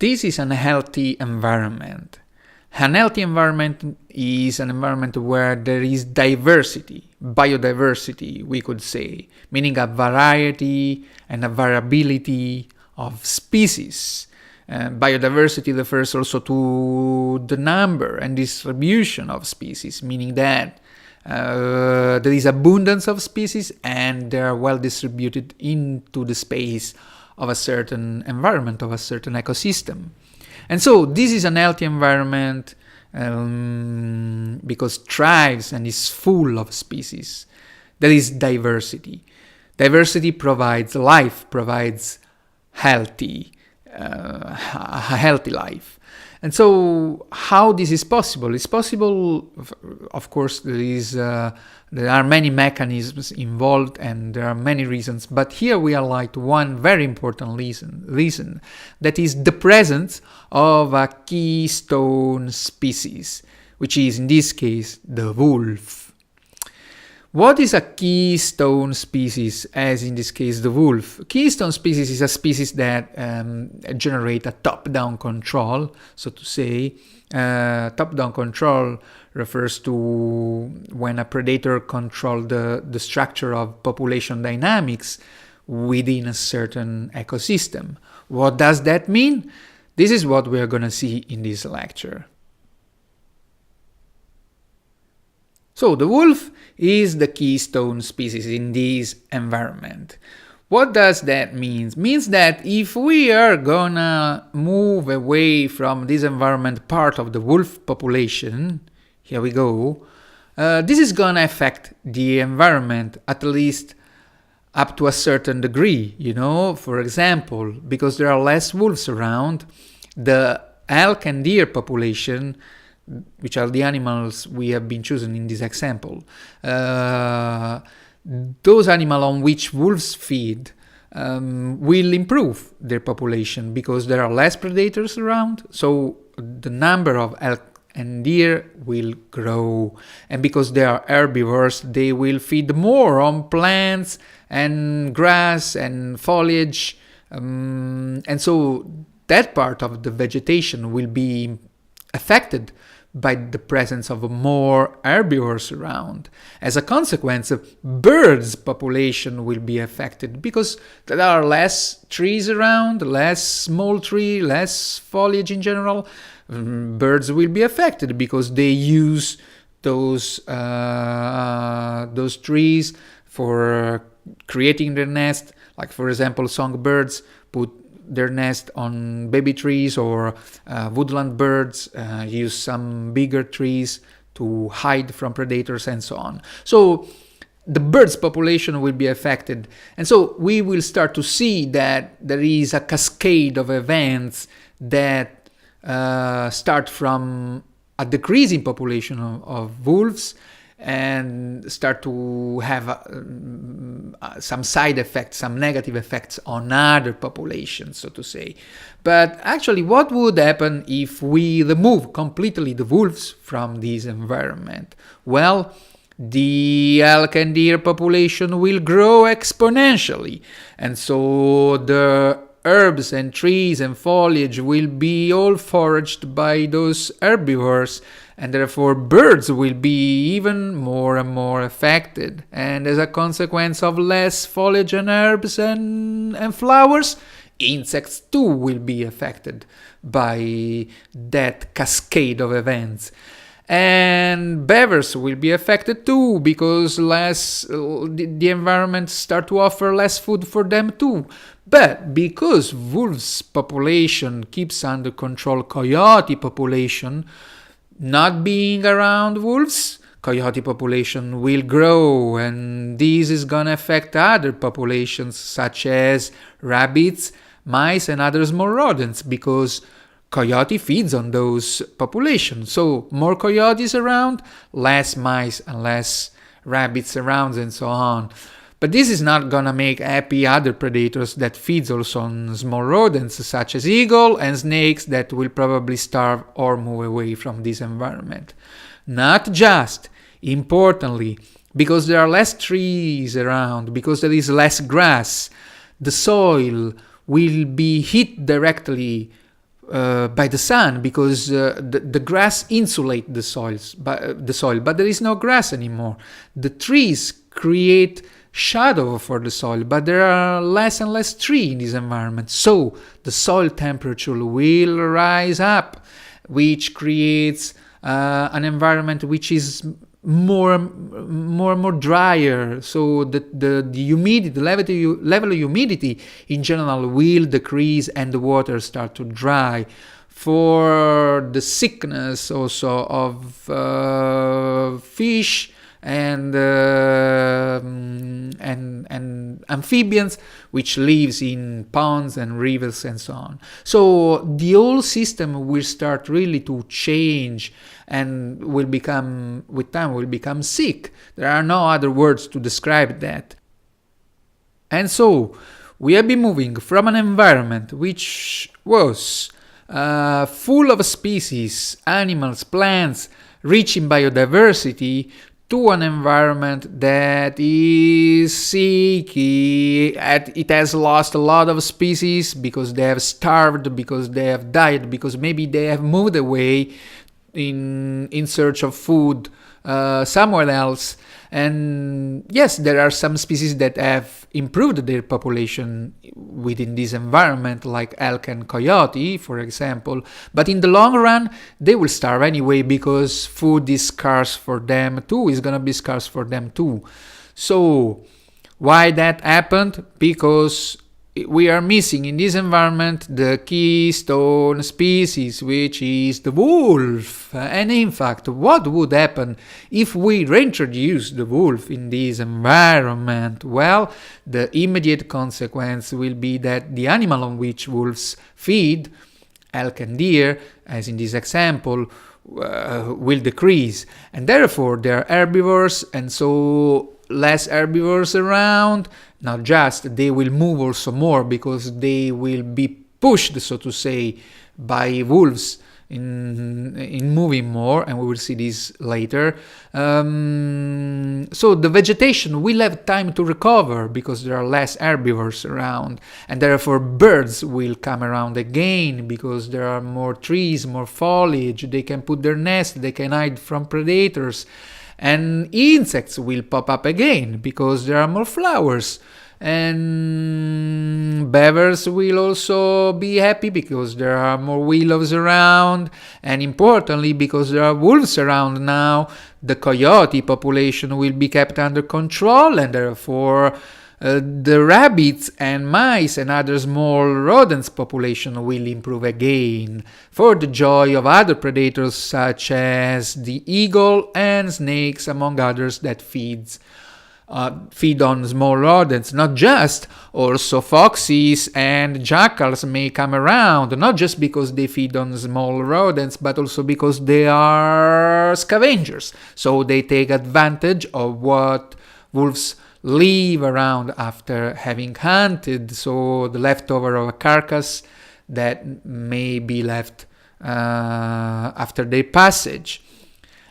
This is an healthy environment. An healthy environment is an environment where there is diversity, biodiversity, we could say, meaning a variety and a variability of species. Biodiversity refers also to the number and distribution of species, meaning that there is abundance of species and they are well distributed into the space of a certain environment, of a certain ecosystem. And so this is an healthy environment because thrives and is full of species. There is diversity. Diversity provides life, provides a healthy life. And so how this is possible? It's possible, of course, there are many mechanisms involved and there are many reasons, but here we highlight one very important reason, that is the presence of a keystone species, which is in this case the wolf. What is a keystone species, as in this case the wolf? Keystone species is a species that generate a top-down control, so to say. Top-down control refers to when a predator controls the structure of population dynamics within a certain ecosystem. What does that mean? This is what we are going to see in this lecture. So the wolf is the keystone species in this environment. What does that mean? It means that if we are gonna move away from this environment part of the wolf population, here we go, this is gonna affect the environment at least up to a certain degree, for example, because there are less wolves around, the elk and deer population, which are the animals we have been choosing in this example, those animals on which wolves feed will improve their population because there are less predators around, so the number of elk and deer will grow, and because they are herbivores they will feed more on plants and grass and foliage, and so that part of the vegetation will be affected by the presence of more herbivores around. As a consequence, birds' population will be affected because there are less trees around, less small tree, less foliage in general. Birds will be affected because they use those trees for creating their nest. Like, for example, songbirds put their nest on baby trees, or woodland birds use some bigger trees to hide from predators and so on. So the birds' population will be affected. And so we will start to see that there is a cascade of events that start from a decreasing population of wolves and start to have some side effects, some negative effects on other populations, so to say. But actually, what would happen if we remove completely the wolves from this environment? Well, the elk and deer population will grow exponentially, and so the herbs and trees and foliage will be all foraged by those herbivores, and therefore birds will be even more and more affected. And as a consequence of less foliage and herbs and flowers, insects too will be affected by that cascade of events. And beavers will be affected too, because the environment start to offer less food for them too. But because wolves' population keeps under control coyote population, not being around wolves, coyote population will grow, and this is gonna affect other populations such as rabbits, mice, and other small rodents, because coyote feeds on those populations. So more coyotes around, less mice and less rabbits around, and so on. But this is not gonna make happy other predators that feeds also on small rodents such as eagle and snakes that will probably starve or move away from this environment. Not just, importantly, because there are less trees around, because there is less grass, the soil will be hit directly by the sun, because the grass insulate the soil, but there is no grass anymore. The trees create shadow for the soil, but there are less and less trees in this environment. So the soil temperature will rise up, which creates an environment which is more and more drier. So the humidity, the level of humidity in general will decrease, and the water start to dry. For the sickness also of fish and amphibians, which lives in ponds and rivers and so on. So the whole system will start really to change, and with time will become sick. There are no other words to describe that. And so we have been moving from an environment which was full of species, animals, plants, rich in biodiversity, to an environment that is sick. It has lost a lot of species because they have starved, because they have died, because maybe they have moved away in search of food somewhere else. And yes, there are some species that have improved their population within this environment, like elk and coyote, for example. But in the long run, they will starve anyway, because food is scarce for them too, is gonna be scarce for them too. So why that happened? Because we are missing in this environment the keystone species, which is the wolf. And in fact, what would happen if we reintroduce the wolf in this environment? Well, the immediate consequence will be that the animal on which wolves feed, elk and deer, as in this example, will decrease. And therefore, they are herbivores, and so less herbivores around. Not just, they will move also more, because they will be pushed, so to say, by wolves in moving more, and we will see this later. So the vegetation will have time to recover, because there are less herbivores around, and therefore birds will come around again, because there are more trees, more foliage, they can put their nest, they can hide from predators. And insects will pop up again, because there are more flowers. And beavers will also be happy, because there are more willows around. And importantly, because there are wolves around now, the coyote population will be kept under control, and therefore the rabbits and mice and other small rodents population will improve again, for the joy of other predators such as the eagle and snakes, among others, that feed on small rodents. Not just, also foxes and jackals may come around, not just because they feed on small rodents, but also because they are scavengers. So they take advantage of what wolves leave around after having hunted, so the leftover of a carcass that may be left after their passage.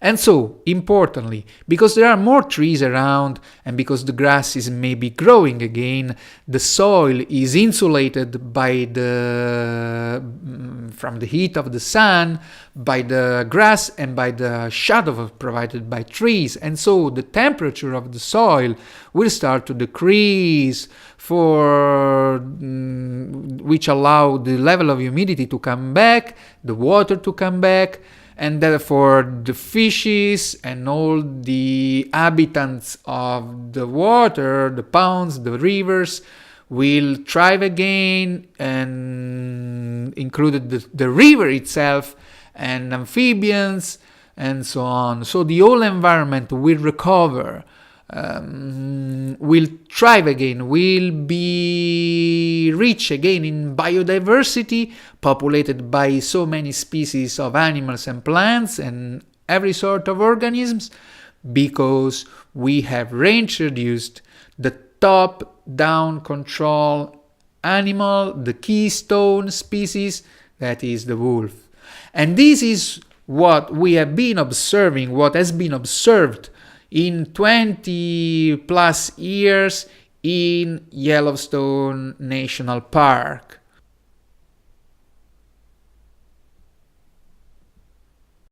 And so, importantly, because there are more trees around, and because the grass is maybe growing again, the soil is insulated from the heat of the sun, by the grass, and by the shadow provided by trees. And so the temperature of the soil will start to decrease, which allow the level of humidity to come back, the water to come back, and therefore the fishes and all the inhabitants of the water, the ponds, the rivers, will thrive again, and included the river itself, and amphibians, and so on. So the whole environment will recover, will thrive again, will be rich again in biodiversity, populated by so many species of animals and plants and every sort of organisms, because we have reintroduced the top-down control animal, the keystone species, that is the wolf. And this is what we have been observing, what has been observed in 20 plus years in Yellowstone National Park.